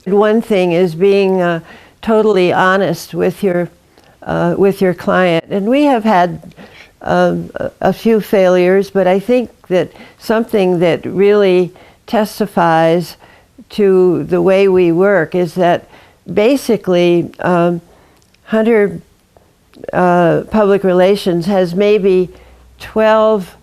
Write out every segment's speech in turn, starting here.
One thing is being totally honest with your client. And we have had a few failures, but I think that something that really testifies to the way we work is that basically Hunter Public Relations has maybe 12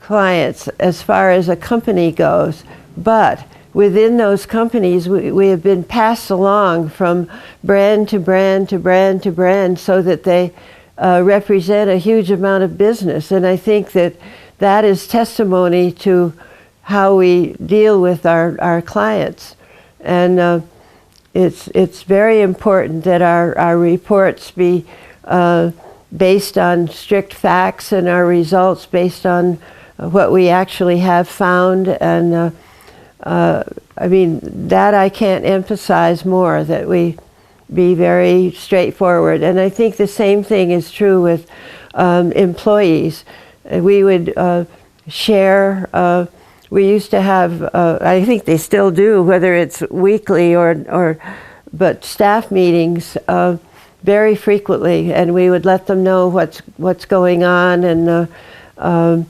clients as far as a company goes, but within those companies we have been passed along from brand to brand to brand to brand so that they represent a huge amount of business. And I think that that is testimony to how we deal with our clients. And it's very important that our reports be based on strict facts and our results based on what we actually have found. And I mean, that I can't emphasize more, that we be very straightforward. And I think the same thing is true with employees. We would share, we used to have, I think they still do, whether it's weekly but staff meetings very frequently, and we would let them know what's going on, and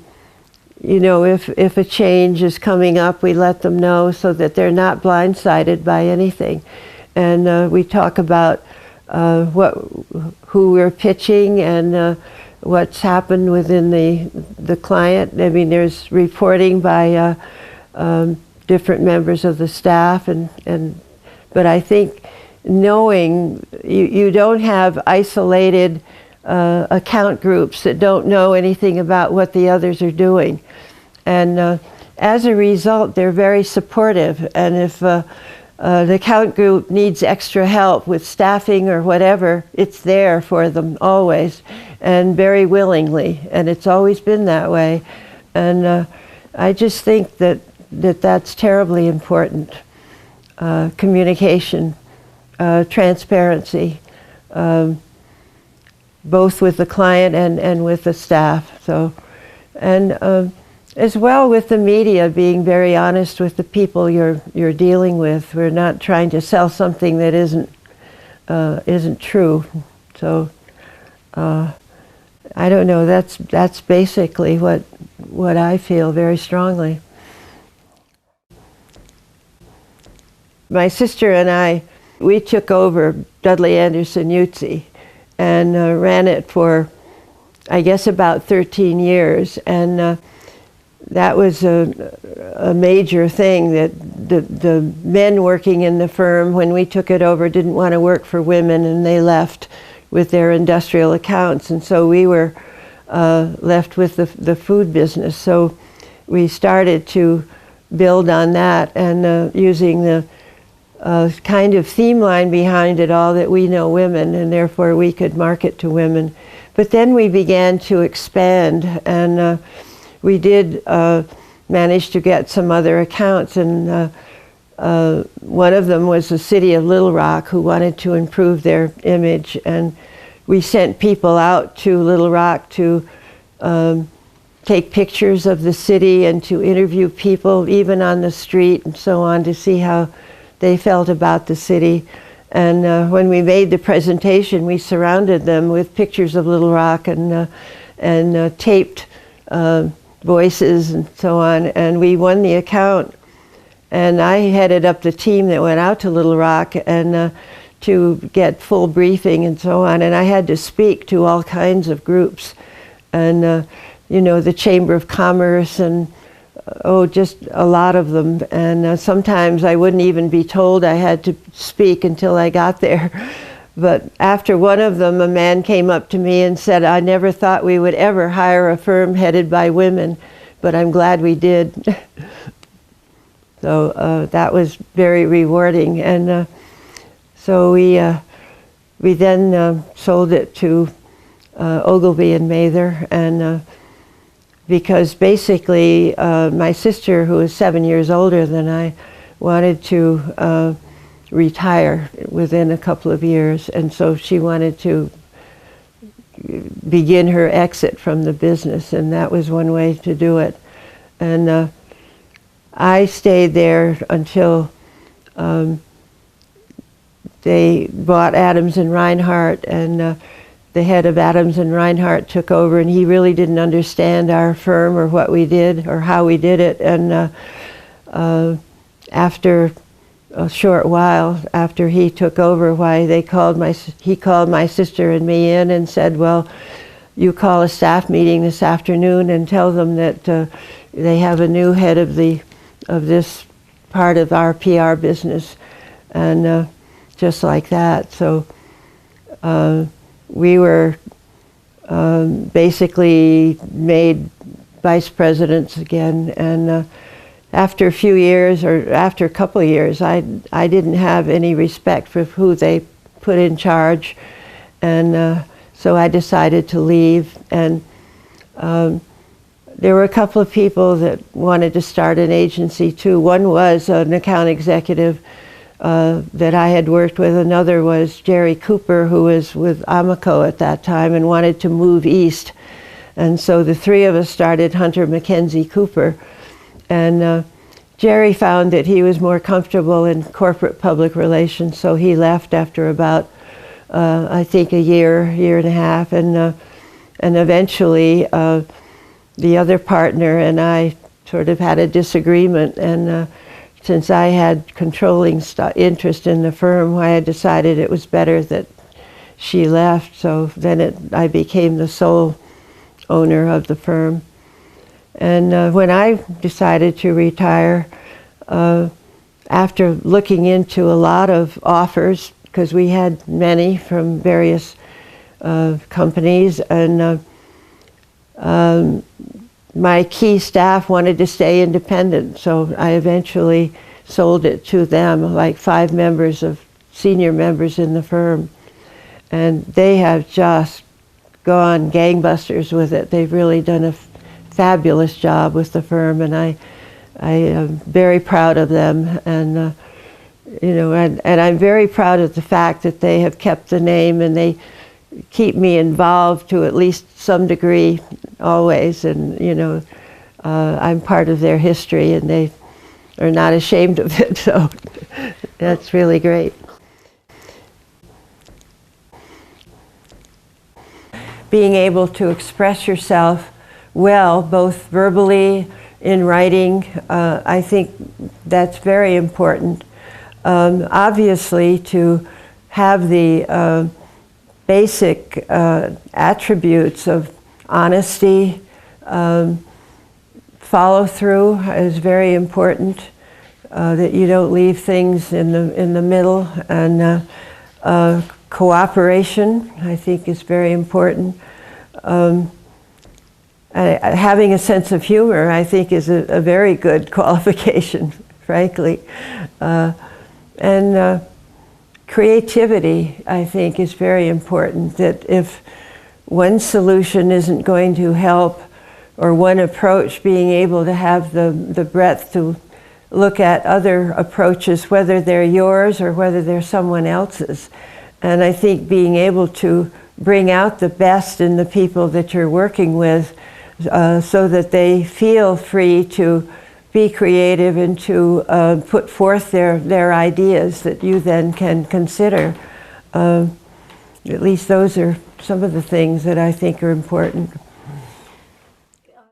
you know, if a change is coming up, we let them know so that they're not blindsided by anything. And we talk about who we're pitching and what's happened within the client. I mean, there's reporting by different members of the staff, but I think knowing you don't have isolated account groups that don't know anything about what the others are doing. And as a result, they're very supportive. And if the account group needs extra help with staffing or whatever, it's there for them always, and very willingly. And it's always been that way. And I just think that's terribly important. Communication, transparency, both with the client and with the staff. So, and as well with the media, being very honest with the people you're dealing with. We're not trying to sell something that isn't true. So, I don't know. That's basically what I feel very strongly. My sister and I, we took over Dudley Anderson Utsi and ran it for, I guess, about 13 years. And that was a major thing, that the men working in the firm when we took it over didn't want to work for women, and they left with their industrial accounts. And so we were left with the food business. So we started to build on that, and using the kind of theme line behind it all, that we know women and therefore we could market to women. But then we began to expand, and we did manage to get some other accounts, and one of them was the city of Little Rock, who wanted to improve their image, and we sent people out to Little Rock to take pictures of the city and to interview people even on the street and so on, to see how they felt about the city. And when we made the presentation, we surrounded them with pictures of Little Rock and taped voices and so on, and we won the account. And I headed up the team that went out to Little Rock and to get full briefing and so on, and I had to speak to all kinds of groups, and you know, the Chamber of Commerce and just a lot of them. And sometimes I wouldn't even be told I had to speak until I got there. But after one of them, a man came up to me and said, "I never thought we would ever hire a firm headed by women, but I'm glad we did." So that was very rewarding. And so we then sold it to Ogilvy and Mather, and because basically my sister, who was 7 years older than I, wanted to retire within a couple of years, and so she wanted to begin her exit from the business, and that was one way to do it. And I stayed there until they bought Adams and Reinhardt, and the head of Adams and Reinhardt took over, and he really didn't understand our firm or what we did or how we did it. And after a short while after he took over, he called my sister and me in and said, well, you call a staff meeting this afternoon and tell them that they have a new head of this part of our PR business. And just like that. So we were basically made vice presidents again. And after a few years, or after a couple of years, I didn't have any respect for who they put in charge. And so I decided to leave. And there were a couple of people that wanted to start an agency too. One was an account executive that I had worked with. Another was Jerry Cooper, who was with Amoco at that time and wanted to move east. And so the three of us started Hunter Mackenzie Cooper. And Jerry found that he was more comfortable in corporate public relations, so he left after about, I think, a year and a half. And eventually, the other partner and I sort of had a disagreement. And since I had controlling interest in the firm, I decided it was better that she left. So then I became the sole owner of the firm. And when I decided to retire, after looking into a lot of offers, because we had many from various companies, and my key staff wanted to stay independent, so I eventually sold it to them, like 5 senior members in the firm. And they have just gone gangbusters with it. They've really done a fabulous job with the firm, and I am very proud of them. And and I'm very proud of the fact that they have kept the name, and they keep me involved to at least some degree always. And I'm part of their history, and they are not ashamed of it. So that's really great. Being able to express yourself well, both verbally, in writing, I think that's very important. Obviously, to have the basic attributes of honesty, follow through is very important. That you don't leave things in the middle, and cooperation, I think, is very important. Having a sense of humor, I think, is a very good qualification, frankly. And creativity, I think, is very important. That if one solution isn't going to help, or one approach, being able to have the breadth to look at other approaches, whether they're yours or whether they're someone else's. And I think being able to bring out the best in the people that you're working with, so that they feel free to be creative and to put forth their ideas that you then can consider. At least those are some of the things that I think are important.